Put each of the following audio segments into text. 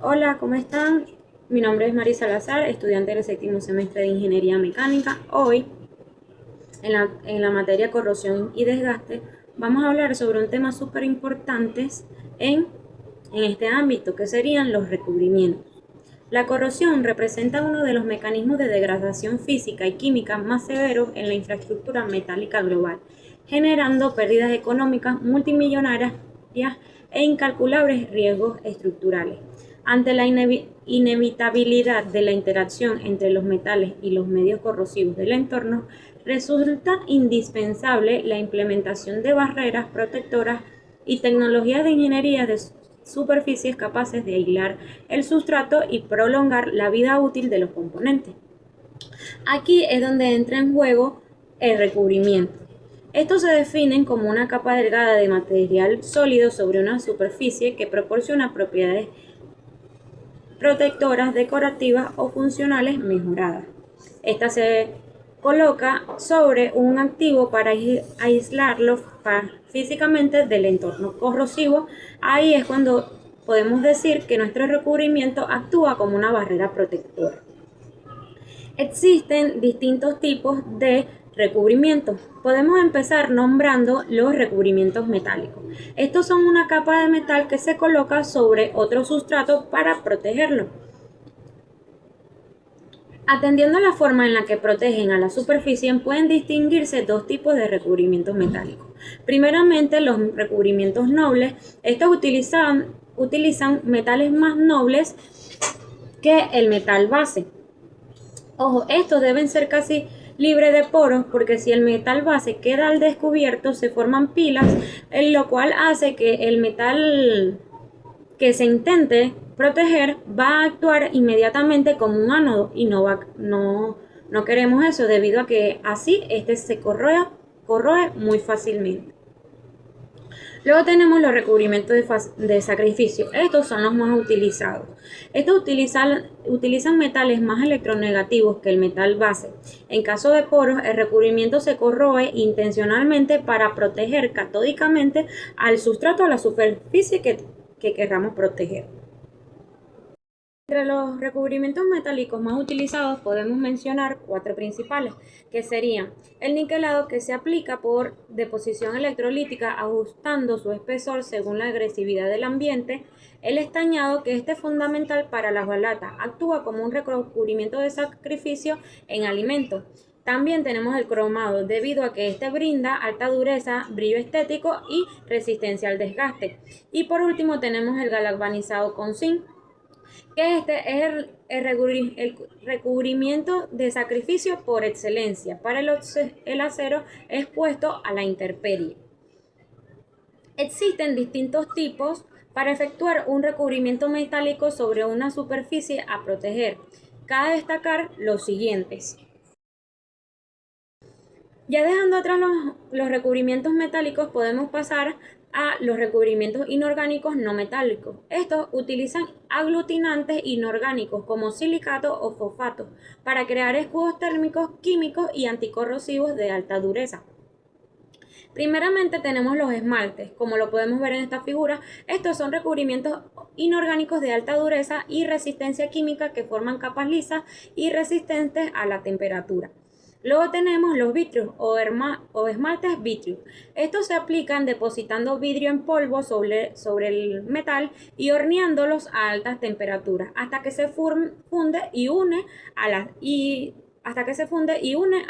Hola, ¿cómo están? Mi nombre es Marisa Salazar, estudiante del séptimo semestre de Ingeniería Mecánica. Hoy, en la materia corrosión y desgaste, vamos a hablar sobre un tema súper importante en, en este ámbito, que serían los recubrimientos. La corrosión representa uno de los mecanismos de degradación física y química más severos en la infraestructura metálica global, generando pérdidas económicas multimillonarias e incalculables riesgos estructurales. Ante la inevitabilidad de la interacción entre los metales y los medios corrosivos del entorno, resulta indispensable la implementación de barreras protectoras y tecnologías de ingeniería de superficies capaces de aislar el sustrato y prolongar la vida útil de los componentes. Aquí es donde entra en juego el recubrimiento. Estos se definen como una capa delgada de material sólido sobre una superficie que proporciona propiedades protectoras, decorativas o funcionales mejoradas. Esta se coloca sobre un activo para aislarlo físicamente del entorno corrosivo. Ahí es cuando podemos decir que nuestro recubrimiento actúa como una barrera protectora. Existen distintos tipos de recubrimientos. Podemos empezar nombrando los recubrimientos metálicos. Estos son una capa de metal que se coloca sobre otro sustrato para protegerlo. Atendiendo a la forma en la que protegen a la superficie, pueden distinguirse dos tipos de recubrimientos metálicos. Primeramente, los recubrimientos nobles. Estos utilizan metales más nobles que el metal base. Ojo, estos deben ser casi libres de poros porque si el metal base queda al descubierto se forman pilas, en lo cual hace que el metal que se intente proteger va a actuar inmediatamente como un ánodo y no queremos eso debido a que así este se corroe muy fácilmente. Luego tenemos los recubrimientos de sacrificio. Estos son los más utilizados. Estos utilizan metales más electronegativos que el metal base. En caso de poros, el recubrimiento se corroe intencionalmente para proteger catódicamente al sustrato a la superficie que querramos proteger. Entre los recubrimientos metálicos más utilizados podemos mencionar cuatro principales, que serían el niquelado, que se aplica por deposición electrolítica ajustando su espesor según la agresividad del ambiente; el estañado, que es fundamental para las balatas, actúa como un recubrimiento de sacrificio en alimentos. También tenemos el cromado, debido a que este brinda alta dureza, brillo estético y resistencia al desgaste. Y por último tenemos el galvanizado con zinc, que este es el recubrimiento de sacrificio por excelencia para el acero expuesto a la intemperie. Existen distintos tipos para efectuar un recubrimiento metálico sobre una superficie a proteger. Cabe destacar los siguientes. Ya dejando atrás los recubrimientos metálicos, podemos pasar a los recubrimientos inorgánicos no metálicos. Estos utilizan aglutinantes inorgánicos como silicato o fosfato para crear escudos térmicos, químicos y anticorrosivos de alta dureza. Primeramente tenemos los esmaltes, como lo podemos ver en esta figura. Estos son recubrimientos inorgánicos de alta dureza y resistencia química que forman capas lisas y resistentes a la temperatura. Luego tenemos los vitrios o esmaltes vitreos. Estos se aplican depositando vidrio en polvo sobre el metal y horneándolos a altas temperaturas hasta que se funde y une a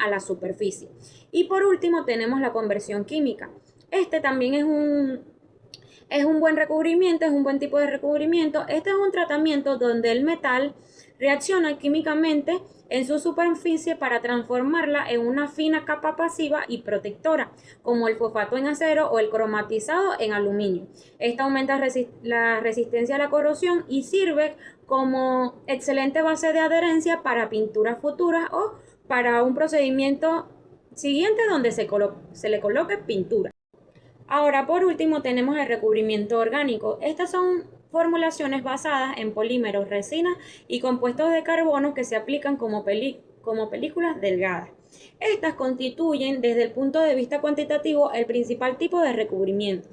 la superficie. Y por último tenemos la conversión química. Este también es un buen recubrimiento, es un buen tipo de recubrimiento. Este es un tratamiento donde el metal reacciona químicamente en su superficie para transformarla en una fina capa pasiva y protectora, como el fosfato en acero o el cromatizado en aluminio. Esta aumenta la resistencia a la corrosión y sirve como excelente base de adherencia para pinturas futuras o para un procedimiento siguiente donde se le coloque pintura. Ahora, por último, tenemos el recubrimiento orgánico. Estas son formulaciones basadas en polímeros, resinas y compuestos de carbono que se aplican como películas delgadas. Estas constituyen, desde el punto de vista cuantitativo, el principal tipo de recubrimiento.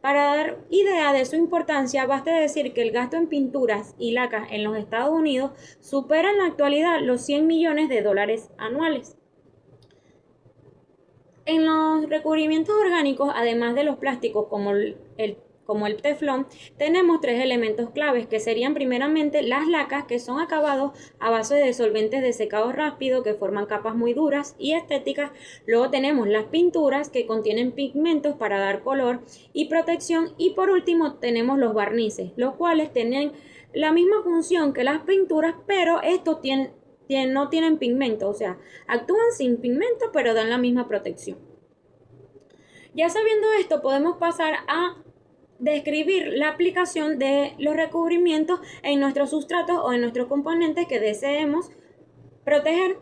Para dar idea de su importancia, basta decir que el gasto en pinturas y lacas en los Estados Unidos supera en la actualidad los 100 millones de dólares anuales. En los recubrimientos orgánicos, además de los plásticos como el teflón, tenemos tres elementos claves que serían primeramente las lacas, que son acabados a base de solventes de secado rápido que forman capas muy duras y estéticas. Luego tenemos las pinturas, que contienen pigmentos para dar color y protección, y por último tenemos los barnices, los cuales tienen la misma función que las pinturas, pero estos no tienen pigmento, o sea, actúan sin pigmento pero dan la misma protección. Ya sabiendo esto, podemos pasar a describir la aplicación de los recubrimientos en nuestros sustratos o en nuestros componentes que deseemos proteger.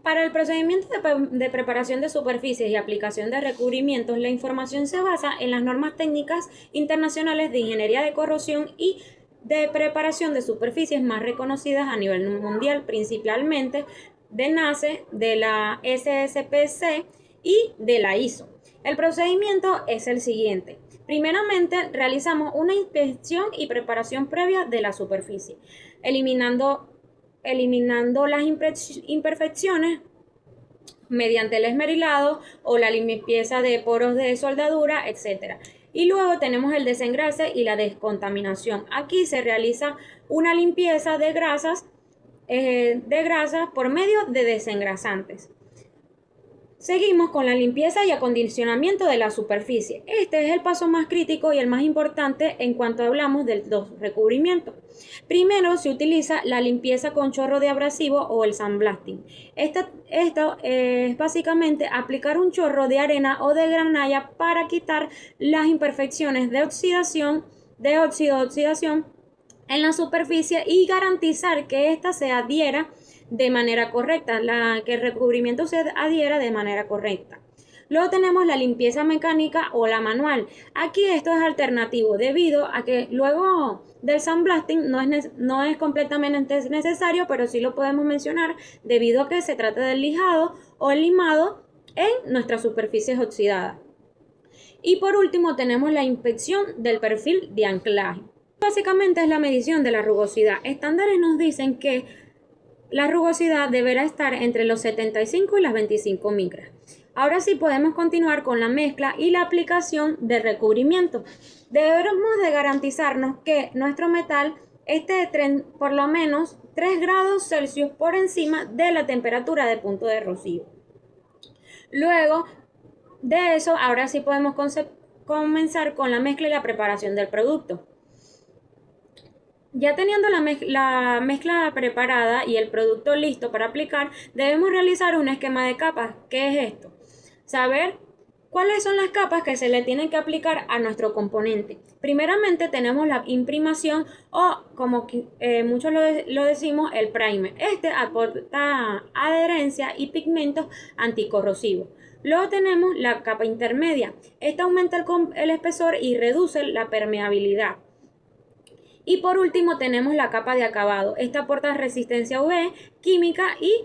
Para el procedimiento de preparación de superficies y aplicación de recubrimientos, la información se basa en las normas técnicas internacionales de ingeniería de corrosión y de preparación de superficies más reconocidas a nivel mundial, principalmente de NACE, de la SSPC y de la ISO. El procedimiento es el siguiente. Primeramente, realizamos una inspección y preparación previa de la superficie, eliminando las imperfecciones mediante el esmerilado o la limpieza de poros de soldadura, etc. Y luego tenemos el desengrase y la descontaminación. Aquí se realiza una limpieza de grasas por medio de desengrasantes. Seguimos con la limpieza y acondicionamiento de la superficie. Este es el paso más crítico y el más importante en cuanto hablamos de los recubrimientos. Primero se utiliza la limpieza con chorro de abrasivo o el sandblasting. Esto es básicamente aplicar un chorro de arena o de granalla para quitar las imperfecciones de oxidación, de óxido-oxidación en la superficie y garantizar que ésta se adhiera de manera correcta, que el recubrimiento se adhiera de manera correcta. Luego tenemos la limpieza mecánica o la manual. Aquí esto es alternativo debido a que luego del sandblasting no es completamente necesario, pero sí lo podemos mencionar debido a que se trata del lijado o el limado en nuestras superficies oxidadas. Y por último tenemos la inspección del perfil de anclaje. Básicamente es la medición de la rugosidad. Estándares nos dicen que la rugosidad deberá estar entre los 75 y las 25 micras. Ahora sí podemos continuar con la mezcla y la aplicación de recubrimiento. Debemos de garantizarnos que nuestro metal esté por lo menos 3 grados Celsius por encima de la temperatura de punto de rocío. Luego de eso, ahora sí podemos comenzar con la mezcla y la preparación del producto. Ya teniendo la mezcla preparada y el producto listo para aplicar, debemos realizar un esquema de capas. ¿Qué es esto? Saber cuáles son las capas que se le tienen que aplicar a nuestro componente. Primeramente tenemos la imprimación o, como muchos lo decimos, el primer. Este aporta adherencia y pigmentos anticorrosivos. Luego tenemos la capa intermedia. Esta aumenta el espesor y reduce la permeabilidad. Y por último tenemos la capa de acabado. Esta aporta resistencia UV, química y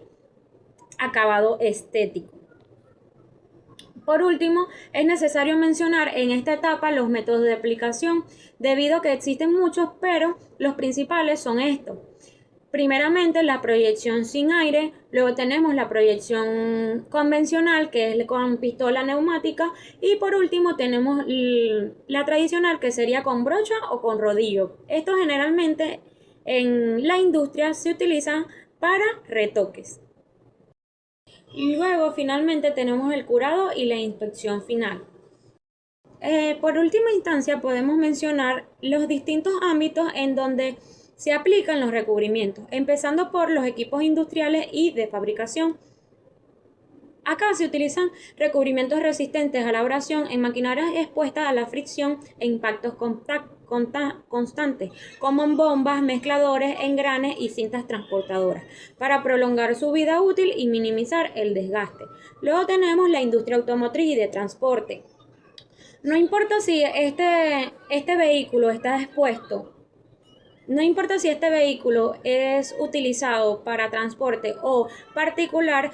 acabado estético. Por último, es necesario mencionar en esta etapa los métodos de aplicación, debido a que existen muchos, pero los principales son estos. Primeramente, la proyección sin aire, luego tenemos la proyección convencional, que es con pistola neumática, y por último tenemos la tradicional, que sería con brocha o con rodillo. Esto generalmente en la industria se utiliza para retoques. Y luego finalmente tenemos el curado y la inspección final. Por última instancia podemos mencionar los distintos ámbitos en donde se aplican los recubrimientos, empezando por los equipos industriales y de fabricación. Acá se utilizan recubrimientos resistentes a la abrasión en maquinarias expuestas a la fricción e impactos constantes, como en bombas, mezcladores, engranes y cintas transportadoras, para prolongar su vida útil y minimizar el desgaste. Luego tenemos la industria automotriz y de transporte. No importa si este vehículo está expuesto. No importa si este vehículo es utilizado para transporte o particular,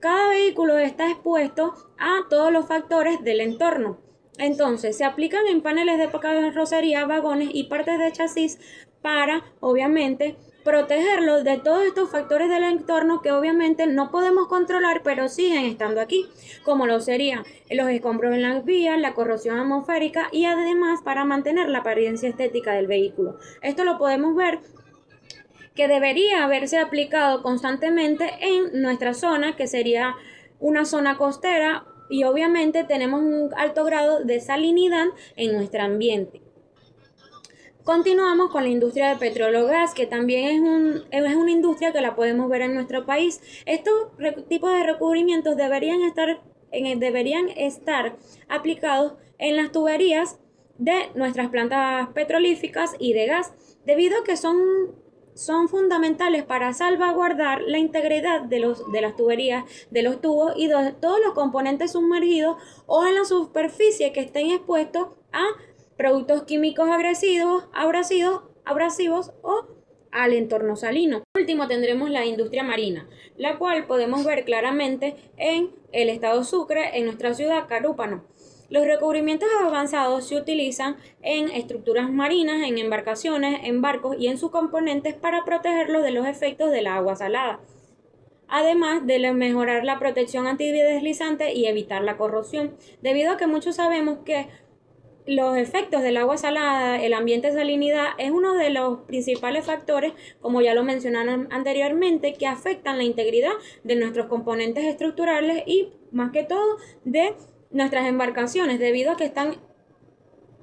cada vehículo está expuesto a todos los factores del entorno. Entonces, se aplican en paneles de carrocería, vagones y partes de chasis para, obviamente, protegerlos de todos estos factores del entorno que obviamente no podemos controlar, pero siguen estando aquí, como lo serían los escombros en las vías, la corrosión atmosférica y además para mantener la apariencia estética del vehículo. Esto lo podemos ver que debería haberse aplicado constantemente en nuestra zona, que sería una zona costera, y obviamente tenemos un alto grado de salinidad en nuestro ambiente. Continuamos con la industria de petróleo gas, que también es una industria que la podemos ver en nuestro país. Estos tipos de recubrimientos deberían estar aplicados en las tuberías de nuestras plantas petrolíferas y de gas, debido a que son fundamentales para salvaguardar la integridad de las tuberías, de los tubos y de todos los componentes sumergidos o en la superficie que estén expuestos a productos químicos abrasivos o al entorno salino. Por último tendremos la industria marina, la cual podemos ver claramente en el estado Sucre, en nuestra ciudad Carúpano. Los recubrimientos avanzados se utilizan en estructuras marinas, en embarcaciones, en barcos y en sus componentes para protegerlos de los efectos del agua salada, además de mejorar la protección antideslizante y evitar la corrosión, debido a que muchos sabemos que los efectos del agua salada, el ambiente de salinidad, es uno de los principales factores, como ya lo mencionaron anteriormente, que afectan la integridad de nuestros componentes estructurales y, más que todo, de nuestras embarcaciones, debido a que están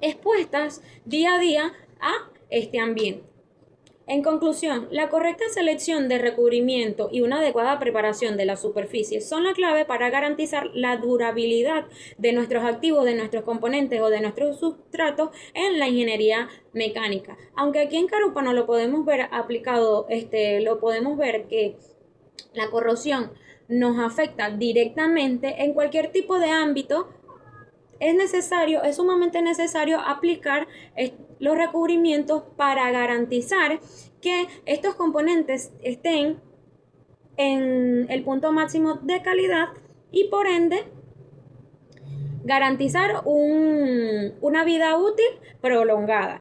expuestas día a día a este ambiente. En conclusión, la correcta selección de recubrimiento y una adecuada preparación de la superficie son la clave para garantizar la durabilidad de nuestros activos, de nuestros componentes o de nuestros sustratos en la ingeniería mecánica. Aunque aquí en Carúpano lo podemos ver aplicado, lo podemos ver que la corrosión nos afecta directamente en cualquier tipo de ámbito. Es sumamente necesario aplicar los recubrimientos para garantizar que estos componentes estén en el punto máximo de calidad y por ende garantizar una vida útil prolongada.